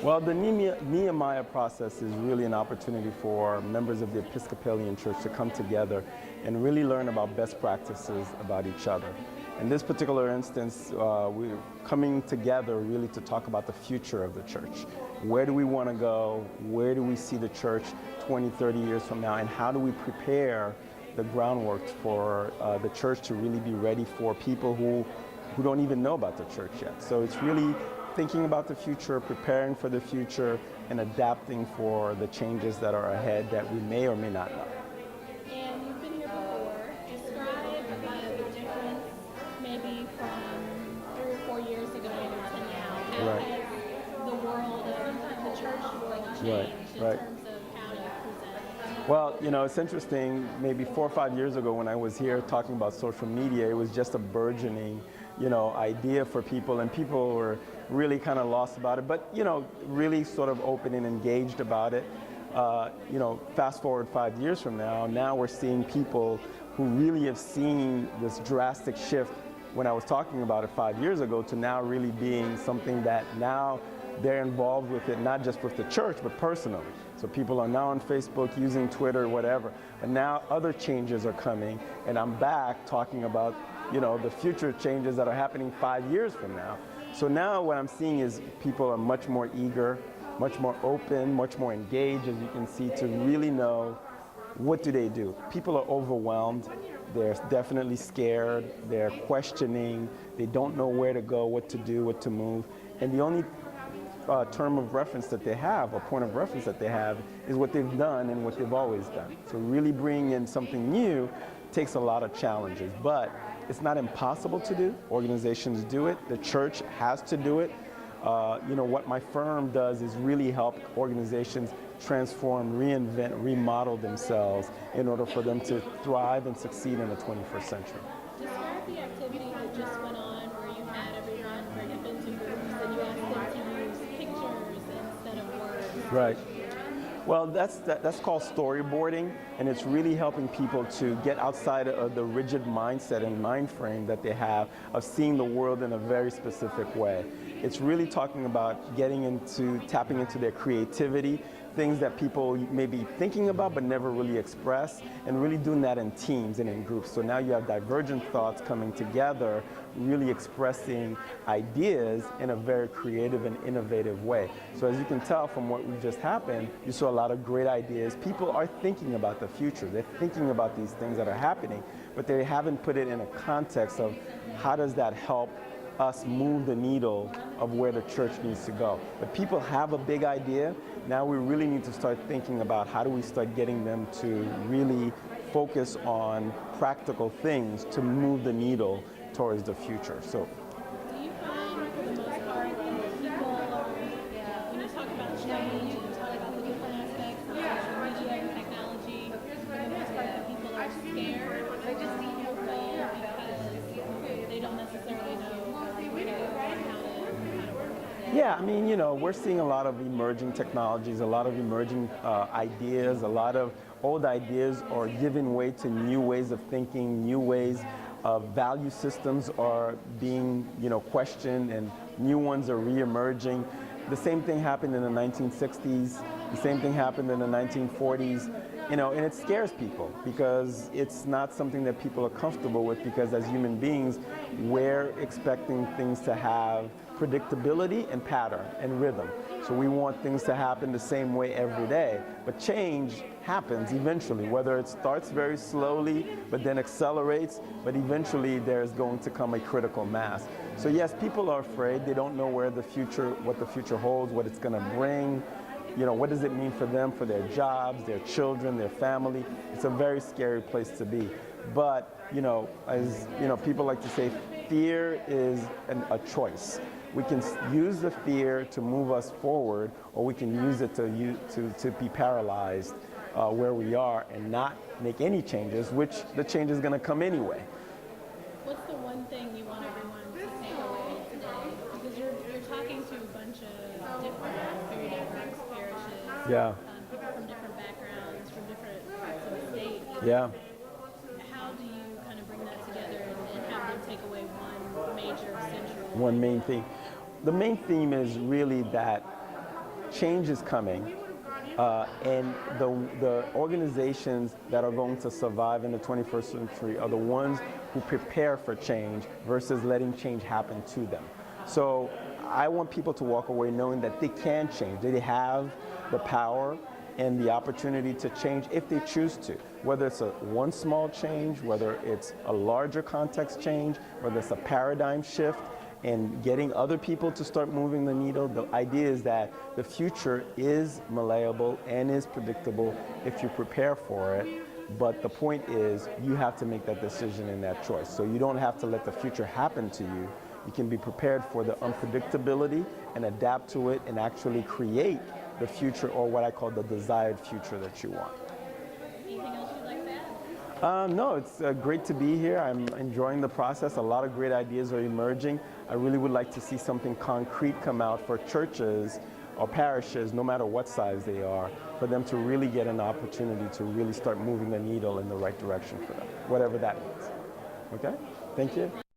Well, the Nehemiah process is really an opportunity for members of the Episcopalian Church to come together and really learn about best practices about each other. In this particular instance, we're coming together really to talk about the future of the church. Where do we want to go? Where do we see the church 20, 30 years from now? And how do we prepare the groundwork for the church to really be ready for people who don't even know about the church yet? So it's really thinking about the future, preparing for the future, and adapting for the changes that are ahead that we may or may not know. And you've been here before. Describe the difference maybe from 3 or 4 years ago to now. How Right. has the world, and sometimes the church world, changed in Right. terms of how you present? Well, you know, it's interesting. Maybe 4 or 5 years ago when I was here talking about social media, it was just a burgeoning, idea for people, and people were really kind of lost about it, but, really sort of open and engaged about it. Fast forward 5 years from now we're seeing people who really have seen this drastic shift when I was talking about it 5 years ago to now really being something that now they're involved with it, not just with the church, but personally. So people are now on Facebook, using Twitter, whatever. But now other changes are coming, and I'm back talking about, the future changes that are happening 5 years from now. So now what I'm seeing is people are much more eager, much more open, much more engaged, as you can see, to really know what do they do. People are overwhelmed. They're definitely scared. They're questioning. They don't know where to go, what to do, what to move. And the only term of reference that they have, or point of reference that they have, is what they've done and what they've always done. So really bringing in something new takes a lot of challenges, but it's not impossible to do. Organizations do it. The church has to do it. What my firm does is really help organizations transform, reinvent, remodel themselves in order for them to thrive and succeed in the 21st century. Describe the activity that just went on where you had everyone bring up into groups and you asked them to use pictures instead of words. Right. Well, that's called storyboarding, and it's really helping people to get outside of the rigid mindset and mind frame that they have of seeing the world in a very specific way. It's really talking about tapping into their creativity, things that people may be thinking about but never really express, and really doing that in teams and in groups. So now you have divergent thoughts coming together, really expressing ideas in a very creative and innovative way. So as you can tell from what we just happened, you saw a lot of great ideas. People are thinking about the future. They're thinking about these things that are happening, but they haven't put it in a context of how does that help us move the needle of where the church needs to go. But people have a big idea. Now we really need to start thinking about how do we start getting them to really focus on practical things to move the needle towards the future. So, Do you find, for the most part, that people are, when you talk about change and you talk about the different aspects of social media and technology, for the most part, that people are scared to go because they don't necessarily know where to go and how to work it? yeah, we're seeing a lot of emerging technologies, a lot of emerging ideas, a lot of old ideas are giving way to new ways of thinking, new ways of value systems are being, questioned, and new ones are re-emerging. The same thing happened in the 1960s, the same thing happened in the 1940s, and it scares people because it's not something that people are comfortable with, because as human beings, we're expecting things to have predictability and pattern and rhythm. So we want things to happen the same way every day. But change happens eventually, whether it starts very slowly but then accelerates, but eventually there's going to come a critical mass. So yes, people are afraid. They don't know what the future holds, what it's going to bring. What does it mean for them, for their jobs, their children, their family? It's a very scary place to be. But, as people like to say, fear is a choice. We can use the fear to move us forward, or we can use it to be paralyzed where we are and not make any changes, which the change is going to come anyway. What's the one thing you want everyone to take away today? Because you're talking to a bunch of different, very diverse parishes, Yeah. People from different backgrounds, from different parts of the state. Yeah. How do you kind of bring that together and have them take away one major central? One main theme. The main theme is really that change is coming, and the organizations that are going to survive in the 21st century are the ones who prepare for change versus letting change happen to them. So I want people to walk away knowing that they can change. They have the power and the opportunity to change if they choose to. Whether it's one small change, whether it's a larger context change, whether it's a paradigm shift, and getting other people to start moving the needle. The idea is that the future is malleable and is predictable if you prepare for it. But the point is, you have to make that decision and that choice. So you don't have to let the future happen to you. You can be prepared for the unpredictability and adapt to it and actually create the future, or what I call the desired future that you want. Anything else you'd like to add? No, it's great to be here. I'm enjoying the process. A lot of great ideas are emerging. I really would like to see something concrete come out for churches or parishes, no matter what size they are, for them to really get an opportunity to really start moving the needle in the right direction for them, whatever that means. Okay? Thank you.